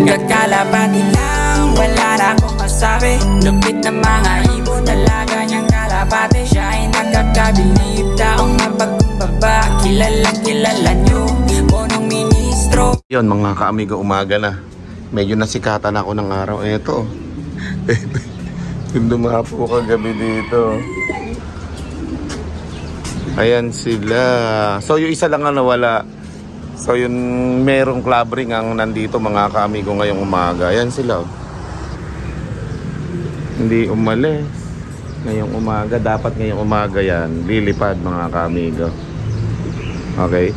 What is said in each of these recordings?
Kakalapati lang, wala na akong masabi. Lupit na mga ibon, talaga niyang kalapati. Siya ay nakakabilib, taong mapagkumbaba. Kilalang kilala niyo, punong ministro. Yun mga kaamigo, umaga na. Medyo nasikatan ako ng araw. Eto, yung dumapo kagabi dito. Ayan sila. So yung isa lang ang nawala. So yun, merong club ring ang nandito mga kaamigo ngayong umaga. Ayan sila. Hindi umalis ngayong umaga. Dapat ngayong umaga yan lilipad mga kaamigo. Okay.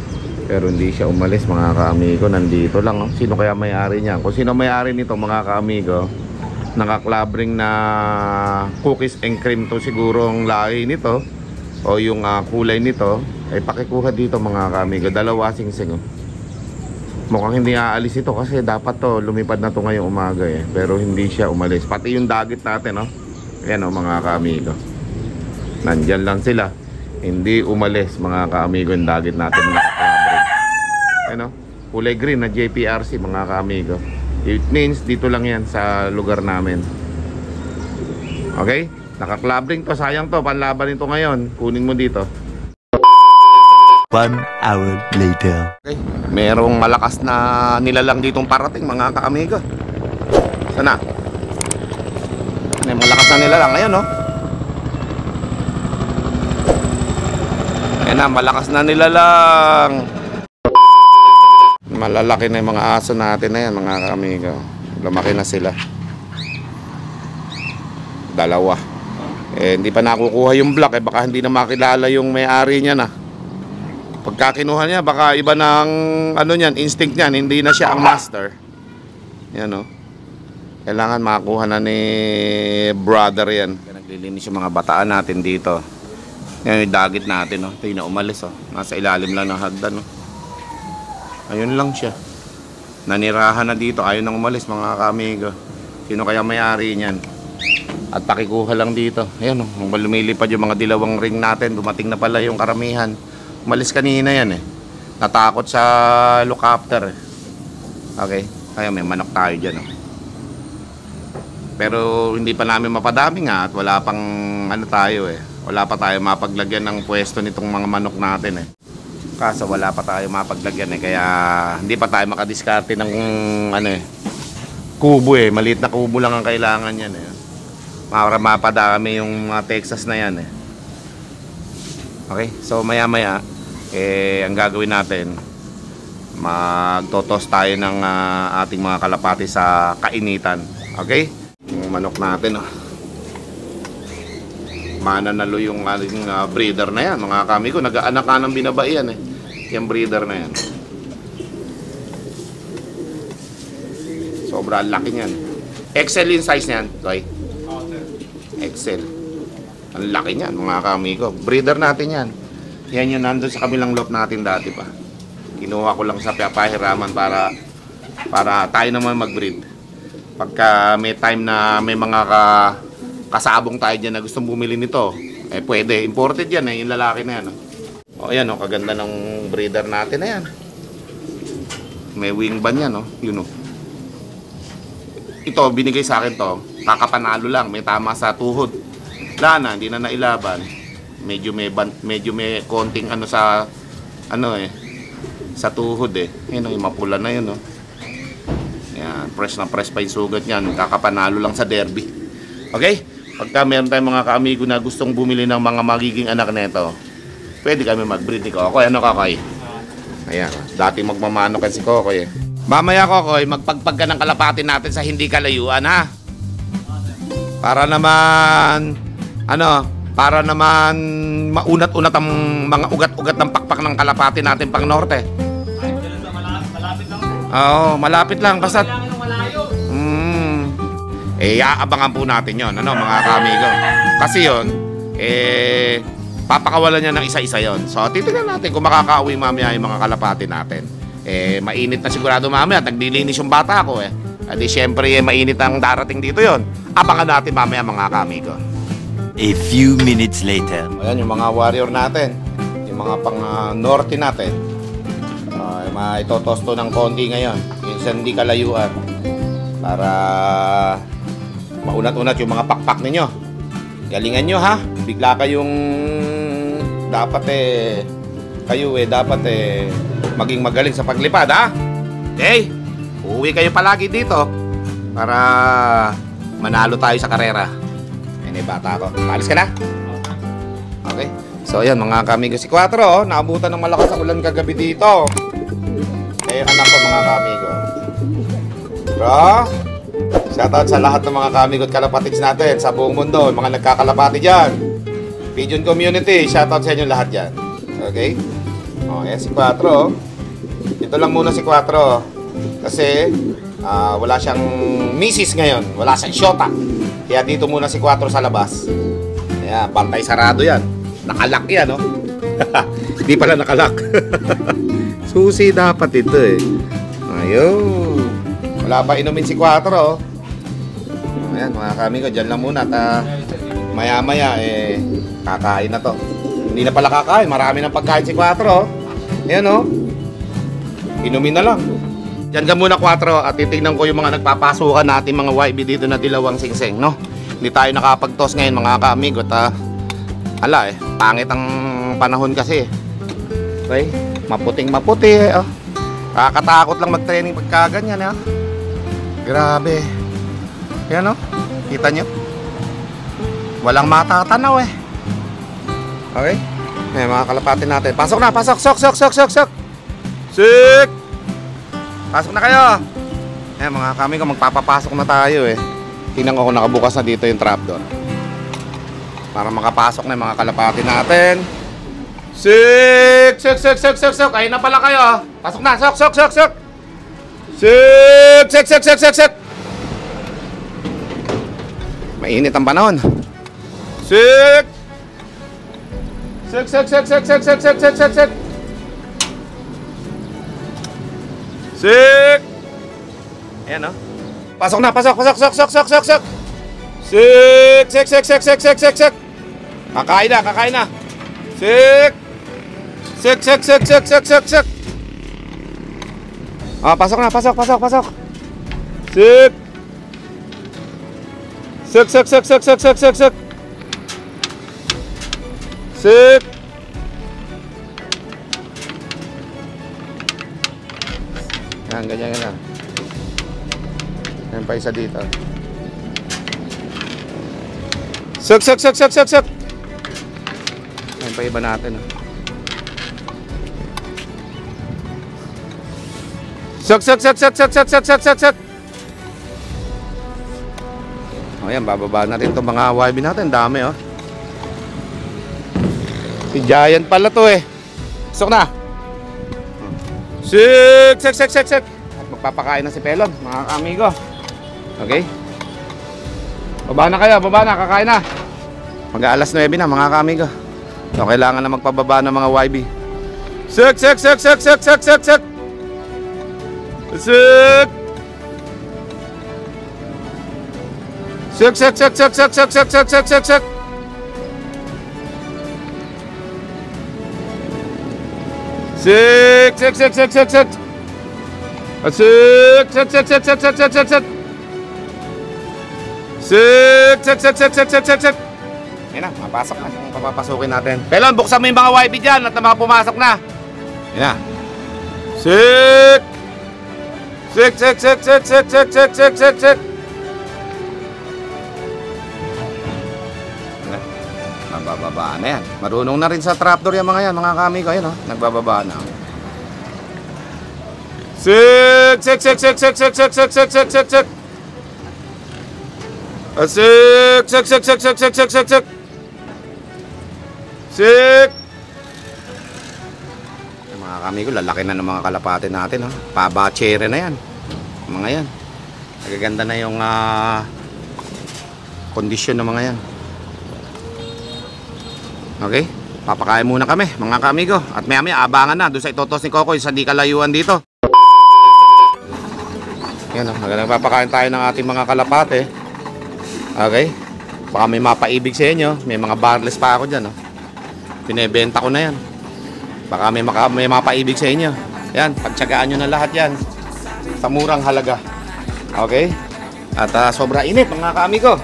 Pero hindi siya umalis mga kaamigo. Nandito lang. Sino kaya may-ari niya? Kung sino may-ari nito mga kaamigo, naka-club ring na cookies and cream to siguro ang lahi nito o yung kulay nito. Ay pakikuha dito mga kaamigo. Dalawa sing-sing. Mukhang hindi aalis ito kasi dapat to lumipad na to ngayong umaga eh. Pero hindi siya umalis. Pati yung dagit natin, no? Ayan mga kaamigo. Nandyan lang sila. Hindi umalis mga kaamigo yung dagit natin na naka-club. Ano? Kulay green na JPRC mga kaamigo. It means dito lang yan sa lugar namin. Okay? Naka-club ring to. Sayang to. Panlaban nito ngayon. Kunin mo dito. 1 hour later. Okay. Merong malakas na nilalang ditong parating mga kaamigo. Sana? May malakas na nilalang. Ayan no? Ayan na, malakas na nilalang. Malalaki na yung mga aso natin na yan mga kaamigo. Lumaki na sila. Dalawa. Eh, hindi pa nakukuha yung black. Eh, baka hindi na makilala yung may-ari niya na. Pagka kinuha niya, baka iba ng ano niyan, instinct niyan. Hindi na siya ang master. Yan o. Kailangan makakuha na ni brother yan. Naglilinis yung mga bataan natin dito. Yan yung dagit natin o. Ito yung umalis o. Nasa ilalim lang ng hagdan o. Ayun lang siya. Nanirahan na dito. Ayaw nang umalis mga kaamigo. Sino kaya may-ari niyan? At pakikuha lang dito. Ayan o. Lumilipad yung mga dilawang ring natin. Dumating na pala yung karamihan. Umalis kanina yan eh. Natakot sa helicopter eh. Okay. Kaya may manok tayo dyan oh. Pero hindi pa namin mapadami nga. At wala pang ano tayo eh. Wala pa tayo mapaglagyan ng pwesto nitong mga manok natin eh. Kaso wala pa tayo mapaglagyan eh. Kaya hindi pa tayo makadiskarte ng ano eh, kubo eh. Maliit na kubo lang ang kailangan yan eh. Para mapadami yung mga Texas na yan eh. Okay, so maya maya ang gagawin natin, magtotos tayo ng ating mga kalapati sa kainitan. Okay, yung manok natin mananalo yung ating breeder na yan mga kami ko. Nag-aanak ka ng binabaian eh, yung breeder na yan. Sobrang laki niyan. XL yung size niyan, Toy. XL. Ang laki niyan mga kaamigo. Breeder natin yan. Yan yung nandun sa kabilang lot natin dati pa. Kinuha ko lang sa pahiraman para tayo naman mag-breed. Pagka may time na may mga kasabong tayo dyan na gustong bumili nito, eh pwede. Imported yan eh, yung lalaki na yan. O yan o, kaganda ng breeder natin na yan. May wing ban yan o, yun o. Ito, binigay sa akin to, kakapanalo lang, may tama sa tuhod. Lana, hindi na nailaban. Medyo may konting ano sa ano eh, sa tuhod eh. Ayun yung mapula na yun oh. Yan, press na press pa yung sugat niyan. Kakapanalo lang sa derby. Okay? Pagka meron tayong mga kaamigo na gustong bumili ng mga magiging anak nito, pwede kami mag-breed ni Kokoy. Ano Kokoy? Ayan, dati magmamano kasi Kokoy eh. Mamaya Kokoy, magpagpag ka ng kalapati natin sa hindi kalayuan ha. Para naman para naman maunat-unat ang mga ugat-ugat ng pakpak ng kalapati natin pang norte. Malapit lang. Oo, malapit lang. Basta aabangan po natin yon mga kaamigo. Kasi yon papakawalan niya ng isa-isa yon. So, titignan natin kung makakauwi mamaya yung mga kalapati natin. Mainit na sigurado mamaya. Naglilinis yung bata ko eh. At syempre, mainit ang darating dito yon. Abangan natin mamaya mga kaamigo. A few minutes later. Ayan yung mga warrior natin. Yung mga pang norte natin. Itotosto ng konti ngayon. Yung hindi kalayuan. para maunat-unat yung mga pakpak ninyo. Galingan nyo ha. Bigla kayong dapat dapat maging magaling sa paglipad ha. Okay? Uuwi kayo palagi dito para manalo tayo sa karera. Ayun, bata ko. Alis ka na? Okay. So ayan mga kamigo, si 4 naabutan ng malakas ang ulan kagabi dito. Eh anak ko mga kamigo. Bro, shoutout sa lahat ng mga kamigo at kalapatids natin sa buong mundo, mga nagkakalapati dyan. Pigeon community, shoutout sa inyo lahat dyan. Okay? O, ayan si 4. Ito lang muna si 4. Kasi wala siyang misis ngayon, wala siyang syota. Kaya dito muna si 4 sa labas. Ayan, bantay sarado yan. Nakalak yan, no? Hindi pala nakalak. Susi dapat ito eh. Ayun. Wala pa inumin si 4, oh. Ayan, mga kami ko, dyan lang muna. At maya-maya, kakain na to. Hindi na pala kakain. Marami ng pagkain si 4, oh. Ayan, oh. Inumin na lang. Dyan ka muna 4 at titignan ko yung mga nagpapasukan natin mga YB dito na Dilawang Singseng, no? Hindi tayo nakapag-toss ngayon mga kamigot, ha? Ala pangit ang panahon kasi. Okay? Maputing maputi, oh. Kakatakot lang mag-training pagka ganyan, eh. Grabe. Yan, oh. Kita nyo? Walang matatanaw, eh. Okay? Mga kalapati natin. Pasok na, pasok, sok. Sik! Pasok na kayo. Mga kami ko, magpapapasok na tayo, eh. Tingnan ko kung nakabukas na dito yung trapdoor. Para makapasok na yung mga kalapati natin. Sik! Ayun na pala kayo. Pasok na, sok. Sik! Mainit ang panahon. Sik! Sik! Ayan, no? Pasok na, pasok. Sik! Kakain na. Sik! Pasok na, pasok. Sik! Sik! Yan, ganyan. Yan pa isa dito. Sik! Yan pa iba natin. Sik! O yan, bababa na rin itong mga YB natin. Dami, oh. Si Giant pala to, eh. Sok na. Sik! At magpapakain na si Pelon, mga amigo. Okay? Baba na kayo, kakain na. Mag-aalas 9 na, mga amigo. So, kailangan na magpababa ng mga YB. Sik! Yan na, mapasok na. Papapasukin natin. Pelon, buksan mo yung mga YB dyan at mga pumasok na. Yan na. Sik! Mabababaan na yan. Marunong na rin sa trapdoor yung mga yan, mga kami ko. Ayan, oh. Nagbababa na. Sik! Mga kami ko, lalaki na ng mga kalapate natin, oh. Pabachere na yan. Mga yan. Nagaganda na yung kondisyon ng mga yan. Okay? Papakain muna kami, mga kamigo. At maya-maya, abangan na doon sa itotos ni Kokoy sa di kalayuan dito. Yan, nagpapakain tayo ng ating mga kalapate. Okay? Baka may mapaibig sa inyo. May mga barless pa ako dyan, oh. Pinebenta ko na yan. Baka may mapaibig sa inyo. Yan, pagtsagaan nyo na lahat yan sa murang halaga. Okay? At sobra init mga kaamigo.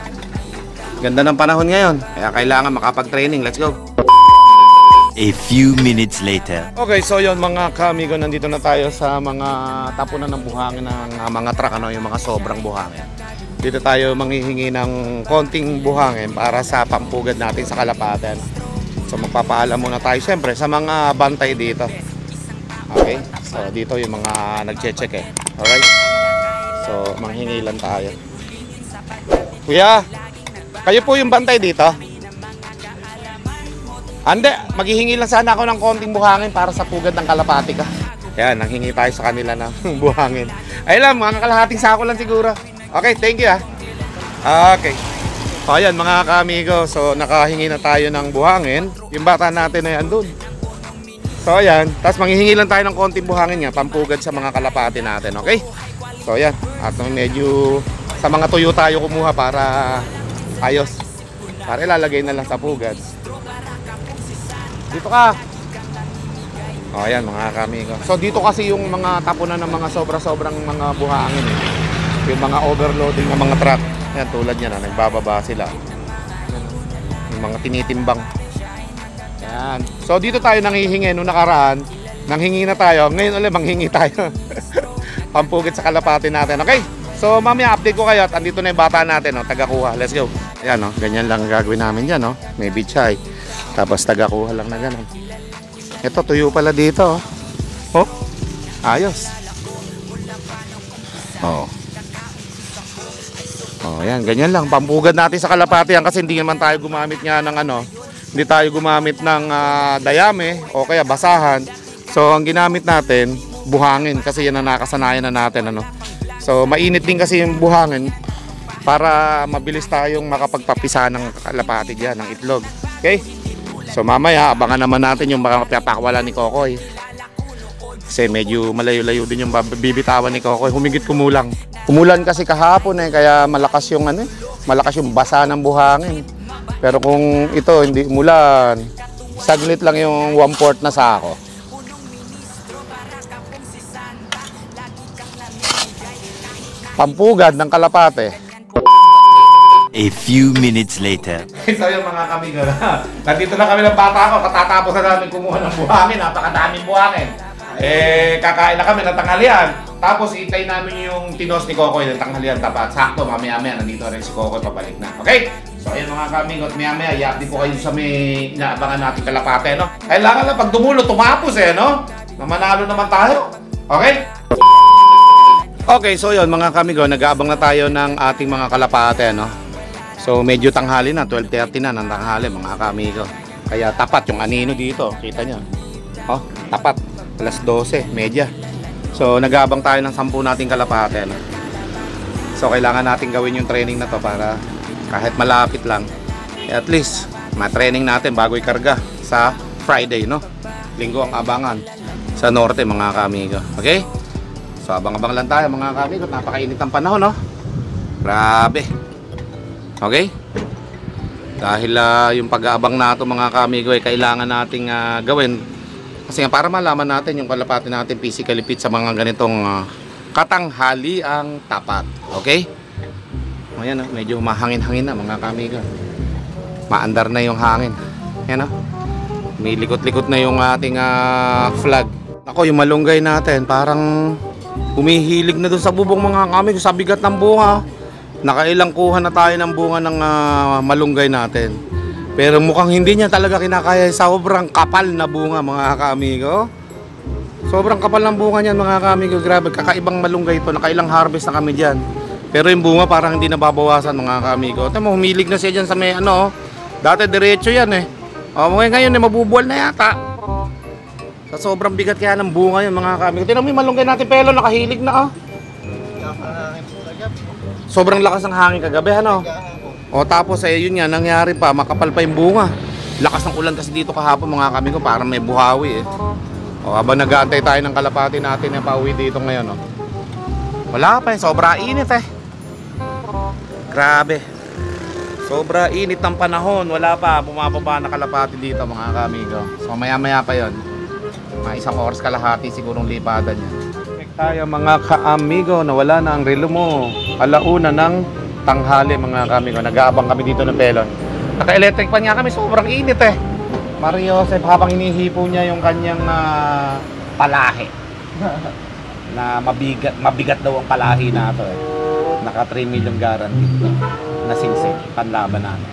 Ganda ng panahon ngayon, kaya kailangan makapag-training. Let's go! A few minutes later. Okay, so yun mga kaamigo, nandito na tayo sa mga tapunan ng buhangin ng mga truck, ano, yung mga sobrang buhangin. Dito tayo manghihingi ng konting buhangin para sa pampugad natin sa Kalapate. So magpapaalam muna tayo siyempre sa mga bantay dito. Okay, so dito yung mga nagche-check eh. Alright, so manghingi lang tayo. Kuya, kayo po yung bantay dito? Ande, maghihingi lang sana ako ng konting buhangin para sa pugad ng Kalapate ka. Yan, nanghingi tayo sa kanila ng buhangin. Ay lang, mga kalahating sako lang siguro. Okay, thank you Okay. O yan mga kaamigo, so nakahingi na tayo ng buhangin. Yung bata natin na yan dun. So ayan, tapos manghihingi lang tayo ng konting buhangin nga, pampugad sa mga Kalapate natin, okay? So ayan, at medyo sa mga tuyo tayo kumuha para ayos. Para ilalagay na lang sa pugad. Dito ka. O ayan mga kaamigo. So dito kasi yung mga tapunan ng mga sobra-sobrang mga buhangin eh. Yung mga overloading ng mga truck. Ayan, tulad yan, nagbababa sila. Yung mga tinitimbang. Ayan. So dito tayo nanghihingi nung nakaraan. Nanghingi na tayo. Ngayon ulit manghingi tayo. Pampugit sa Kalapate natin. Okay? So mamaya update ko kayo at andito na yung bata natin, no? Taga-kuha. Let's go. Ayan, no? Ganyan lang gagawin namin dyan, no? May bichay. Tapos taga-kuha lang na gano'n. Ito, tuyo pala dito. Oh, ayos. Oh. Oh, yan, ganyan lang. Pampugad natin sa Kalapate yan kasi hindi naman tayo gumamit nga ng ano. Hindi tayo gumamit ng dayame o kaya basahan. So, ang ginamit natin, buhangin kasi yan ang nakasanayan na natin, ano. So, mainit din kasi yung buhangin para mabilis tayong makapagpapisa ng Kalapate diyan, ng itlog. Okay? So mamaya abangan naman natin yung pakawala ni Kokoy. Kasi medyo malayo-layo din yung bibitawan ni Kokoy. Humigit kumulang. Umulan kasi kahapon eh, kaya malakas yung ano, malakas yung basa ng buhangin. Pero kung ito hindi umulan, saglit lang yung 1/4 na sako. Pampugad ng Kalapate. A few minutes later. So yung mga kamigo na, nandito na kami ng bata ko, katatapos na namin kumuha ng buhangin, napakadaming buhangin. Kakain na kami ng tanghalian. Tapos itay namin yung tinos ni Kokoy ng tanghalian tapat. Sakto, mamaya-maya nandito rin si Kokoy pabalik na. Okay? So ayun mga kamigo, at maya-maya i-update ko kayo sa may inaabangan natin Kalapate, no? Kailangan lang pag dumulo, tumapos eh, no? Manalo naman tayo. Okay? Okay, so yun mga kamigo, nag-aabang na tayo ng ating mga Kalapate, no? So medyo tanghali na, 12:30 na ng tanghali mga kaamigo. Kaya tapat yung anino dito, kita nyo. Oh, tapat, alas 12, media. So nag-aabang tayo ng 10 nating Kalapate, no? So kailangan natin gawin yung training na to para kahit malapit lang, at least ma-training natin bago ikarga sa Friday, no? Linggo ang abangan sa norte mga kaamigo. Okay? So abang-abang lang tayo mga kaamigo, napakainit ang panahon, no? Grabe. Okay? Dahil yung pag-aabang nato mga kaamigo ay kailangan nating gawin. Kasi nga para malaman natin yung Kalapate natin physically fit sa mga ganitong katanghaliang tapat. Okay? Ayan, medyo mahangin-hangin na mga kaamigo. Maandar na yung hangin. Ayan, may likot-likot na yung ating flag. Ako, yung malunggay natin parang humihilig na dun sa bubong mga kaamigo sa bigat ng bunga. Nakailang kuha na tayo ng bunga ng malunggay natin. Pero mukhang hindi niya talaga kinakaya. Sobrang kapal na bunga mga kaamigo. Sobrang kapal ng bunga niyan mga kaamigo. Grabe, kakaibang malunggay ito. Nakailang harvest na kami dyan. Pero yung bunga parang hindi nababawasan mga kaamigo. Ito mo, humilig na siya dyan sa may ano. Dati diretso yan eh. O ngayon eh, mabubuwal na yata. Sa sobrang bigat kaya ng bunga yun mga kaamigo. Tingnan mo yung malunggay natin pelo, nakahilig na Sobrang lakas ng hangin kagabi, ano? O tapos yun nga, nangyari pa, makapal pa yung bunga. Lakas ng ulan kasi dito kahapon mga kaamigo, parang may buhawi eh. O habang nag-aantay tayo ng Kalapate natin na pauwi dito ngayon, no? Wala pa eh, sobra init eh. Grabe. Sobra init ng panahon, wala pa bumababa na Kalapate dito mga kaamigo. So maya-maya pa yon. Mga 1 oras kalahati sigurong lipadan yan. Tayo mga ka-amigo, nawala na ang relo mo. Alauna ng tanghali mga ka-amigo. Nag-aabang kami dito ng pelon. Naka-electric pan nga kami, sobrang init eh. Mario Joseph habang inihipo niya yung kanyang palahi. Na mabigat daw ang palahi na ito eh. Naka 3 million guarantee na singsing, panlaban namin.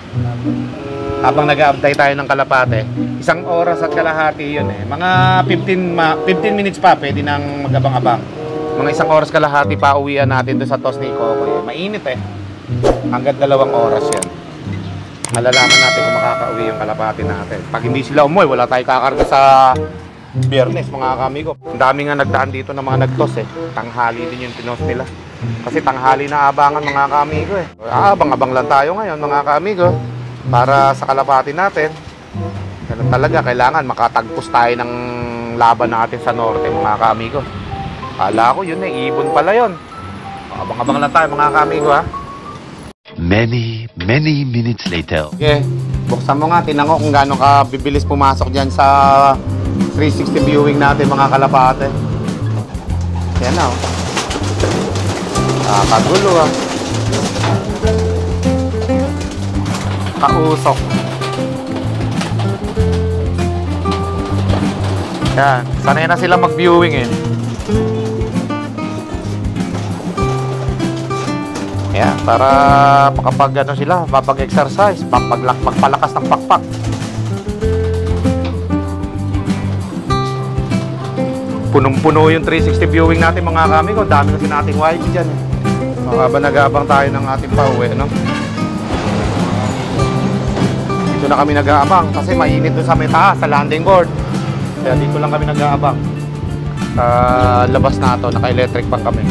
Habang nag-aabday tayo ng Kalapate, 1 oras at kalahati yun eh. Mga 15 minutes pa, pwede nang mag-abang-abang. Mga 1 oras kalahati pa uwian natin doon sa Tos ni Kokoy. Mainit eh. Hanggang 2 oras yan. Malalaman natin kung makakauwi yung Kalapate natin. Pag hindi sila umuwi, wala tayong kakarga sa Biyernes mga kamigo. Ang dami nga nagdaan dito ng mga nagtos eh. Tanghali din yung tinos nila. Kasi tanghali na abangan mga kamigo eh. Abang-abang lang tayo ngayon mga kamigo. Para sa Kalapate natin. Ganun talaga, kailangan makatagpos tayo ng laban natin sa norte mga kamigo. Kala ko yun eh, ibon pala yun. Abang-abang lang tayo mga kamigo ha. Many minutes later. Okay, buksan mo nga, tinango kung gaano ka bibilis pumasok dyan sa 360 viewing natin mga Kalapate. Yan na oh. Kagulo ah. Kausok. Yan, sanay na sila mag-viewing eh. Yan, para kapag ano sila, mapag-exercise, magpalakas ng pakpak. Punong-puno yung 360 viewing natin mga kamigo. Dami kasi nating wifi dyan eh. Habang nag-aabang tayo ng ating pauwi, no? Dito na kami nag-aabang kasi mainit doon sa may taas, sa landing board. Kaya dito lang kami nag-aabang. Sa labas na ito, naka-electric pang kami.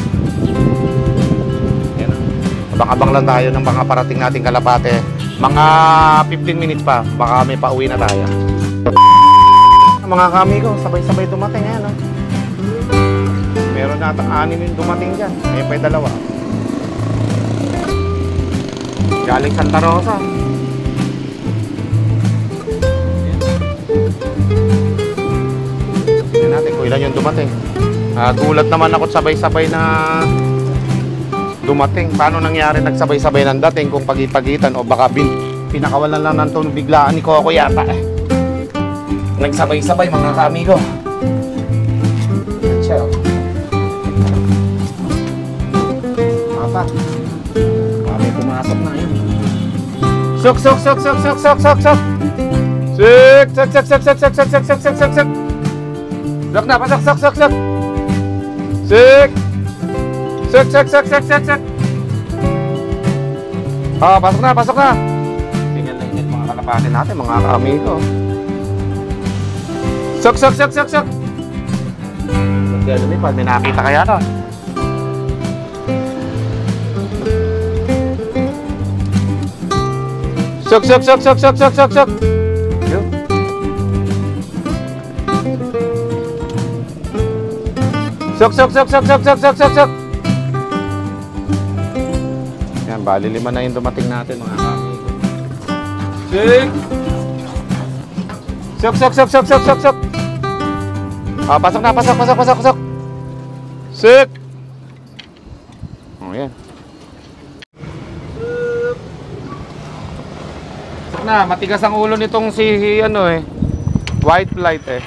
Yan. Abang-abang lang tayo ng mga parating nating Kalapate. Mga 15 minutes pa, baka may pauwi na tayo. Mga kamigo, sabay-sabay dumating yan, no? Meron natang 6 yung dumating dyan. Ngayon pa'y 2. Galing Santa Rosa. Tignan natin kung ilan yung dumating. Gulat naman ako sabay-sabay na dumating. Paano nangyari nagsabay-sabay ng dating kung pag-ipagitan o baka pinakawalan lang ng tunog biglaan ni Coco yata eh. Nagsabay-sabay mga kamigo. Ciao. Apa? Kami pumasok na yun. Sok. Sik. Sok. Sok na, pasok. Sik. Sik. Pasok na. Tingnan lang yung mga Kalapate natin, mga kamigo. Sok. Kaya lumipad, may nakita kaya nun. Sok. Yun. Sok. Yan, bali 5 na yung dumating natin mga kamigo. Sik. Sok. Pasok na. Sik. Oh, yan. Pasok na, matigas ang ulo nitong si ano eh. White flight eh.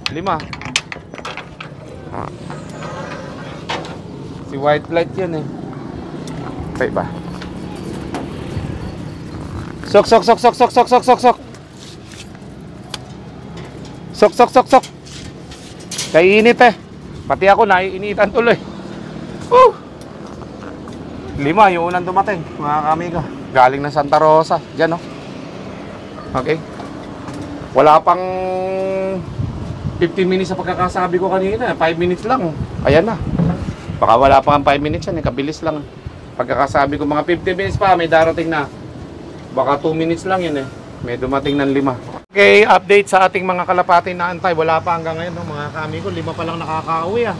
5. Si white flight yun eh. Okay ba? Sok. Sok. Kaya init eh. Pati ako naiinitan tuloy. 5 yung unang dumating mga kamigo. Galing ng Santa Rosa. Diyan oh. Okay. Wala pang 15 minutes sa pagkakasabi ko kanina. 5 minutes lang. Ayan na. Baka wala pang 5 minutes yan. Kabilis lang. Pagkakasabi ko mga 15 minutes pa may darating na. Baka 2 minutes lang yun eh. May dumating ng 5. Okay, update sa ating mga Kalapate na antay. Wala pa hanggang ngayon, no, mga kamigo. 5 pa lang nakakauwi ah.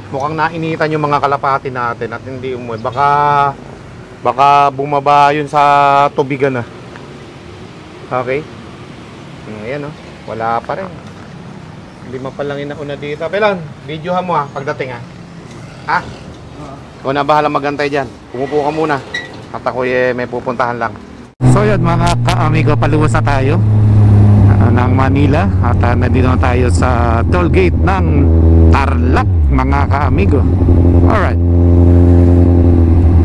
Mukhang nainitan yung mga Kalapate natin at hindi umuwi. Baka bumaba yun sa tubigan ah. Okay. Ayan oh. Wala pa rin. Lima pa lang inauna dito. Pelon, videohan mo pagdating Ha? Ikaw na bahala magantay dyan. Pumupo ka muna. At ako may pupuntahan lang. So yun mga ka-amigo, paluwas na tayo ng Manila. At nandito na tayo sa toll gate ng Tarlac mga ka-amigo. Alright.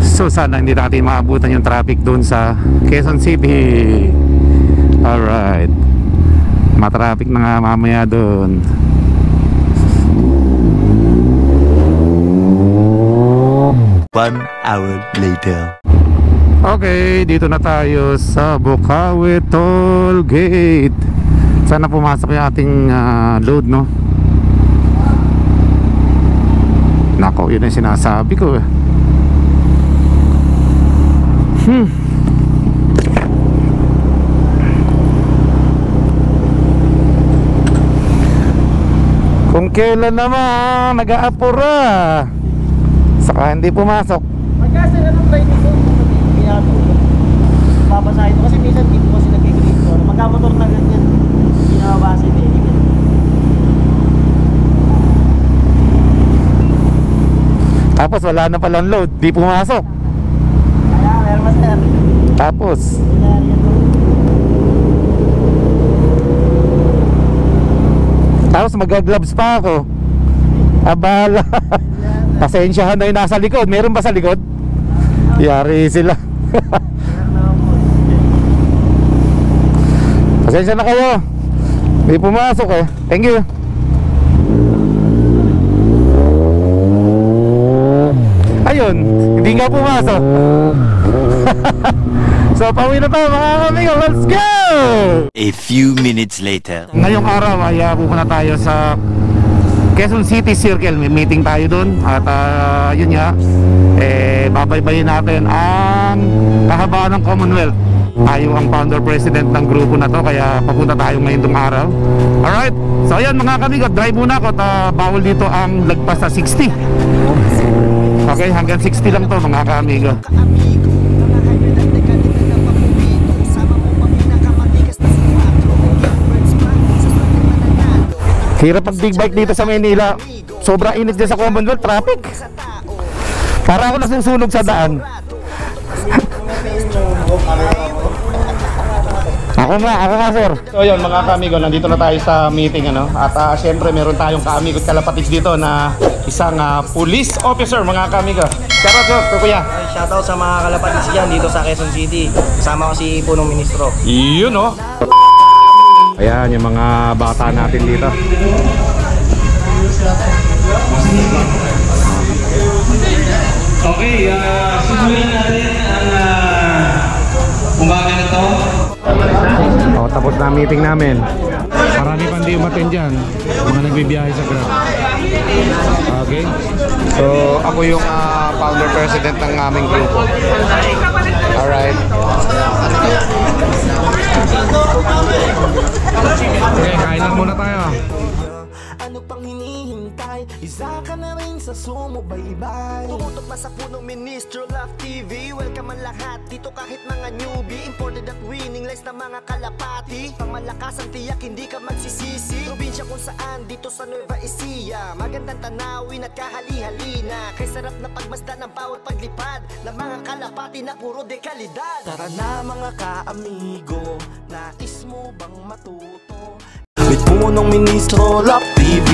So sana hindi natin maabutan yung traffic doon sa Quezon City. Alright. Matraffic na nga mamaya doon. One hour later. Okay, dito na tayo sa Bocaue Toll Gate. Sana pumasok yung ating load, no? Nako, yun ang sinasabi ko Kung kailan naman nag-aapura, saka hindi pumasok. Magkasa na nung ride nito, babasahin ko kasi minsan dito kasi nag-green ko. Magkamotor na ganyan, pinababasa din. Tapos wala na palang load, di pumasok. Kaya, meron master. Tapos mag-gloves pa ako. Abala. Pasensyahan na yung nasa likod. Meron ba sa likod? Yari sila. Pasensya na kayo. Hindi pumasok Thank you. Ayun, hindi nga pumasok. So pauwi na tayo mga amigo. Let's go! A few minutes later. Ngayong araw ay pupunta tayo sa Quezon City Circle. May meeting tayo doon. At yun nga, babaybayin natin ang kahabaan ng Commonwealth. Tayo ang founder president ng grupo na to, kaya papunta tayo ngayon itong araw. Alright, so ayan mga kamigo, drive muna ako at bawal dito ang lagpas sa 60. Okay, hanggang 60 lang to mga kamigo. Hirap pag big bike dito sa Manila. Sobrang init din sa Commonwealth, traffic. Para ako nasusunog sa daan. Ako nga sir. So yun mga kaamigo, nandito na tayo sa meeting At syempre meron tayong kaamigo at kalapatids dito na isang police officer mga kaamigo. Shoutout kuya. Shoutout sa mga kalapatids dyan dito sa Quezon City. Kasama ko si Punong Ministro. Yun Ayan yung mga bata natin dito. Okay, simulan natin ang umaga na to. Tapos na meeting namin. Marami pa hindi umattend dyan. Mga nagbibiyahe sa Grab. Okay. So ako yung founder president ng aming grupo. Alright. Okay, kain lang muna tayo. Ano pang hinihintay? Isa ka na rin sa sumubaybay. Tumutok na sa Punong Ministro Love TV. Welcome ang lahat dito kahit mga newbie. Imported at winning lies na mga kalapati. Pangmalakas ang tiyak hindi ka magsisisi. Probinsya kung saan dito sa Nueva Ecija. Magandang tanawin at kahali-halina. Kay sarap na pagmasdan ng bawat paglipad ng mga kalapati na puro dekalidad. Tara na mga ka-amigo, nais mo bang matuto? With Punong Ministro Love TV.